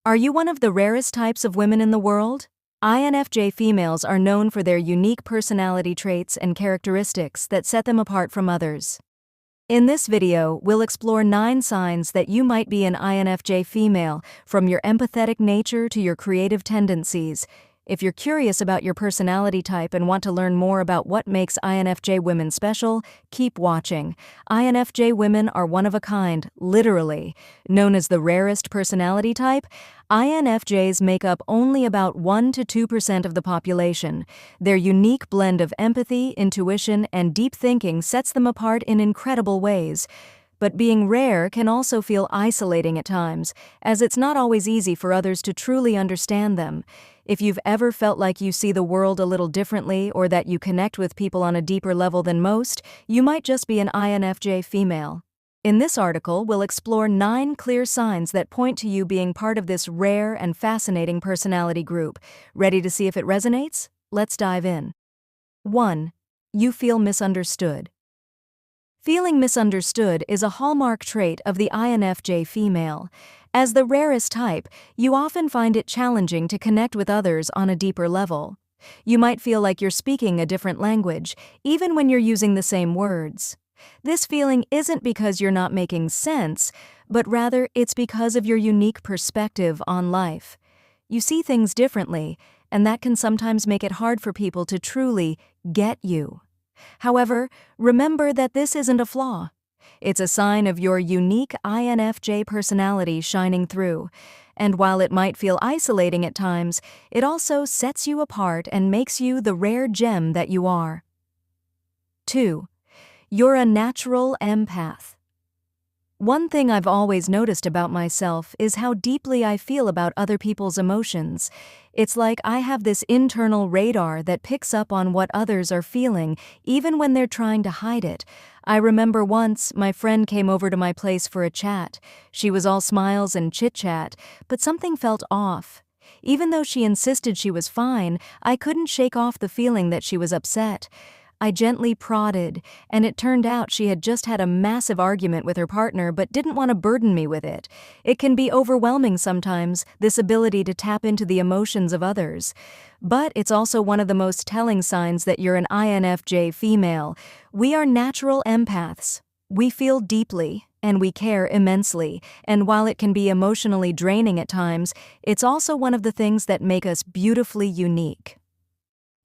Are you one of the rarest types of women in the world? INFJ females are known for their unique personality traits and characteristics that set them apart from others. In this video, we'll explore 9 signs that you might be an INFJ female, from your empathetic nature to your creative tendencies. If you're curious about your personality type and want to learn more about what makes INFJ women special, keep watching. INFJ women are one of a kind, literally. Known as the rarest personality type, INFJs make up only about 1 to 2% of the population. Their unique blend of empathy, intuition, and deep thinking sets them apart in incredible ways. But being rare can also feel isolating at times, as it's not always easy for others to truly understand them. If you've ever felt like you see the world a little differently or that you connect with people on a deeper level than most, you might just be an INFJ female. In this article, we'll explore 9 clear signs that point to you being part of this rare and fascinating personality group. Ready to see if it resonates? Let's dive in. 1. You feel misunderstood. Feeling misunderstood is a hallmark trait of the INFJ female. As the rarest type, you often find it challenging to connect with others on a deeper level. You might feel like you're speaking a different language, even when you're using the same words. This feeling isn't because you're not making sense, but rather it's because of your unique perspective on life. You see things differently, and that can sometimes make it hard for people to truly get you. However, remember that this isn't a flaw. It's a sign of your unique INFJ personality shining through. And while it might feel isolating at times, it also sets you apart and makes you the rare gem that you are. 2. You're a natural empath. One thing I've always noticed about myself is how deeply I feel about other people's emotions. It's like I have this internal radar that picks up on what others are feeling, even when they're trying to hide it. I remember once, my friend came over to my place for a chat. She was all smiles and chit-chat, but something felt off. Even though she insisted she was fine, I couldn't shake off the feeling that she was upset. I gently prodded, and it turned out she had just had a massive argument with her partner but didn't want to burden me with it. It can be overwhelming sometimes, this ability to tap into the emotions of others. But it's also one of the most telling signs that you're an INFJ female. We are natural empaths. We feel deeply, and we care immensely, and while it can be emotionally draining at times, it's also one of the things that make us beautifully unique.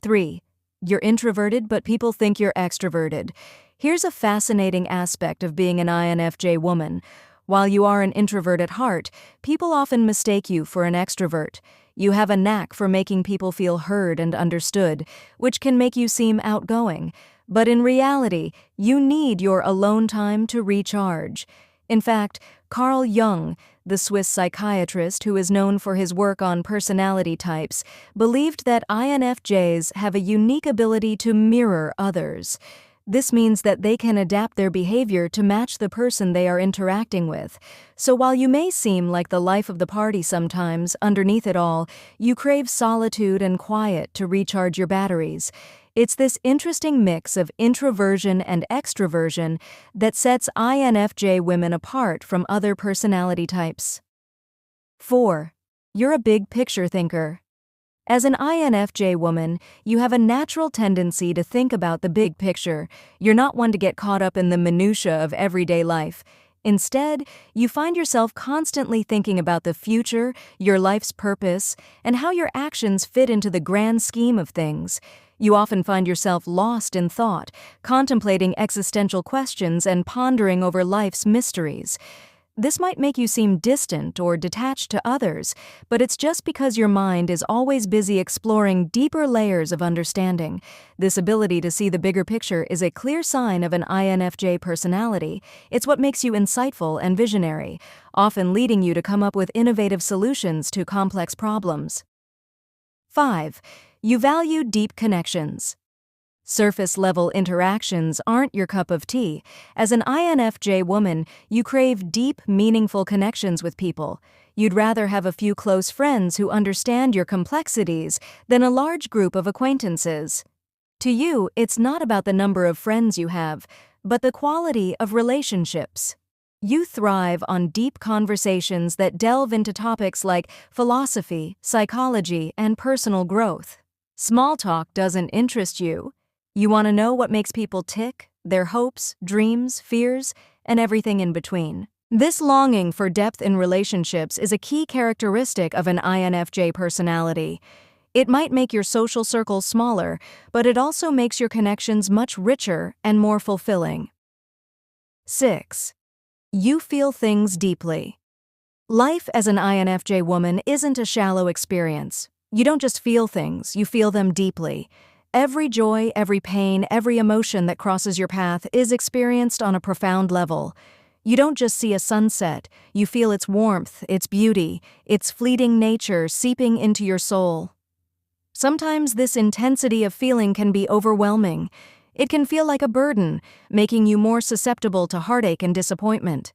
3. You're introverted, but people think you're extroverted. Here's a fascinating aspect of being an INFJ woman. While you are an introvert at heart, people often mistake you for an extrovert. You have a knack for making people feel heard and understood, which can make you seem outgoing. But in reality, you need your alone time to recharge. In fact, Carl Jung, the Swiss psychiatrist who is known for his work on personality types, believed that INFJs have a unique ability to mirror others. This means that they can adapt their behavior to match the person they are interacting with. So while you may seem like the life of the party sometimes, underneath it all, you crave solitude and quiet to recharge your batteries. It's this interesting mix of introversion and extroversion that sets INFJ women apart from other personality types. 4. You're a big picture thinker. As an INFJ woman, you have a natural tendency to think about the big picture. You're not one to get caught up in the minutiae of everyday life. Instead, you find yourself constantly thinking about the future, your life's purpose, and how your actions fit into the grand scheme of things. You often find yourself lost in thought, contemplating existential questions and pondering over life's mysteries. This might make you seem distant or detached to others, but it's just because your mind is always busy exploring deeper layers of understanding. This ability to see the bigger picture is a clear sign of an INFJ personality. It's what makes you insightful and visionary, often leading you to come up with innovative solutions to complex problems. 5. You value deep connections. Surface-level interactions aren't your cup of tea. As an INFJ woman, you crave deep, meaningful connections with people. You'd rather have a few close friends who understand your complexities than a large group of acquaintances. To you, it's not about the number of friends you have, but the quality of relationships. You thrive on deep conversations that delve into topics like philosophy, psychology, and personal growth. Small talk doesn't interest you. You want to know what makes people tick, their hopes, dreams, fears, and everything in between. This longing for depth in relationships is a key characteristic of an INFJ personality. It might make your social circle smaller, but it also makes your connections much richer and more fulfilling. 6. You feel things deeply. Life as an INFJ woman isn't a shallow experience. You don't just feel things, you feel them deeply. Every joy, every pain, every emotion that crosses your path is experienced on a profound level. You don't just see a sunset, you feel its warmth, its beauty, its fleeting nature seeping into your soul. Sometimes this intensity of feeling can be overwhelming. It can feel like a burden, making you more susceptible to heartache and disappointment.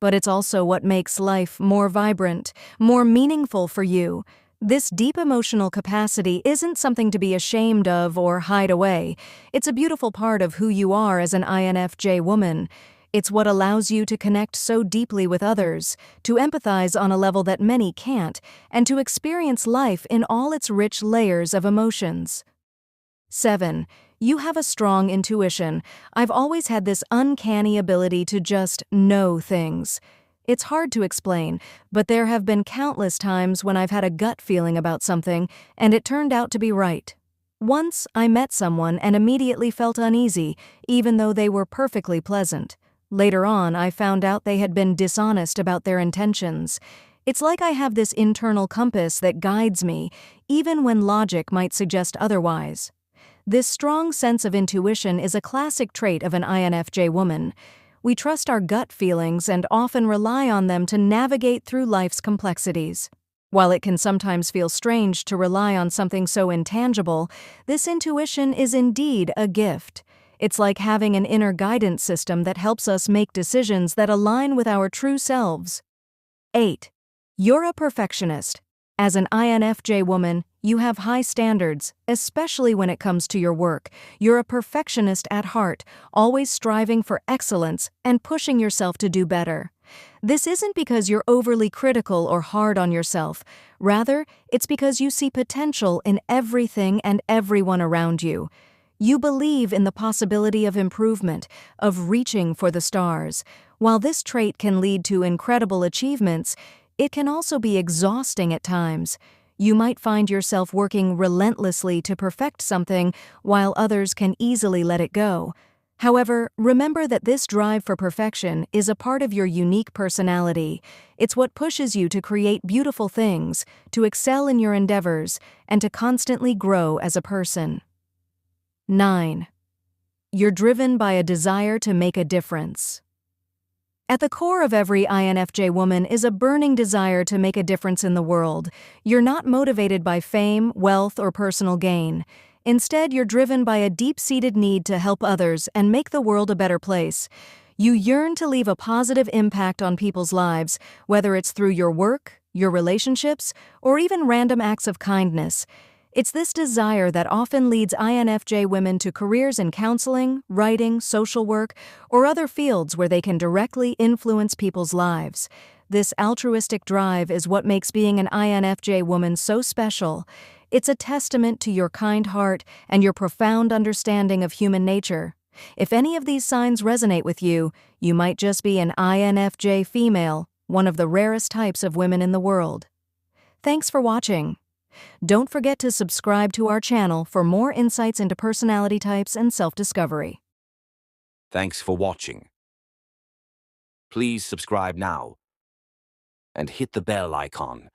But it's also what makes life more vibrant, more meaningful for you. This deep emotional capacity isn't something to be ashamed of or hide away. It's a beautiful part of who you are as an INFJ woman. It's what allows you to connect so deeply with others, to empathize on a level that many can't, and to experience life in all its rich layers of emotions. 7. You have a strong intuition. I've always had this uncanny ability to just know things. It's hard to explain, but there have been countless times when I've had a gut feeling about something, and it turned out to be right. Once, I met someone and immediately felt uneasy, even though they were perfectly pleasant. Later on, I found out they had been dishonest about their intentions. It's like I have this internal compass that guides me, even when logic might suggest otherwise. This strong sense of intuition is a classic trait of an INFJ woman. We trust our gut feelings and often rely on them to navigate through life's complexities. While it can sometimes feel strange to rely on something so intangible, this intuition is indeed a gift. It's like having an inner guidance system that helps us make decisions that align with our true selves. 8. You're a perfectionist. As an INFJ woman, you have high standards, especially when it comes to your work. You're a perfectionist at heart, always striving for excellence and pushing yourself to do better. This isn't because you're overly critical or hard on yourself. Rather, it's because you see potential in everything and everyone around you. You believe in the possibility of improvement, of reaching for the stars. While this trait can lead to incredible achievements, it can also be exhausting at times. You might find yourself working relentlessly to perfect something, while others can easily let it go. However, remember that this drive for perfection is a part of your unique personality. It's what pushes you to create beautiful things, to excel in your endeavors, and to constantly grow as a person. 9. You're driven by a desire to make a difference. At the core of every INFJ woman is a burning desire to make a difference in the world. You're not motivated by fame, wealth, or personal gain. Instead, you're driven by a deep-seated need to help others and make the world a better place. You yearn to leave a positive impact on people's lives, whether it's through your work, your relationships, or even random acts of kindness. It's this desire that often leads INFJ women to careers in counseling, writing, social work, or other fields where they can directly influence people's lives. This altruistic drive is what makes being an INFJ woman so special. It's a testament to your kind heart and your profound understanding of human nature. If any of these signs resonate with you, you might just be an INFJ female, one of the rarest types of women in the world. Thanks for watching. Don't forget to subscribe to our channel for more insights into personality types and self-discovery. Thanks for watching. Please subscribe now and hit the bell icon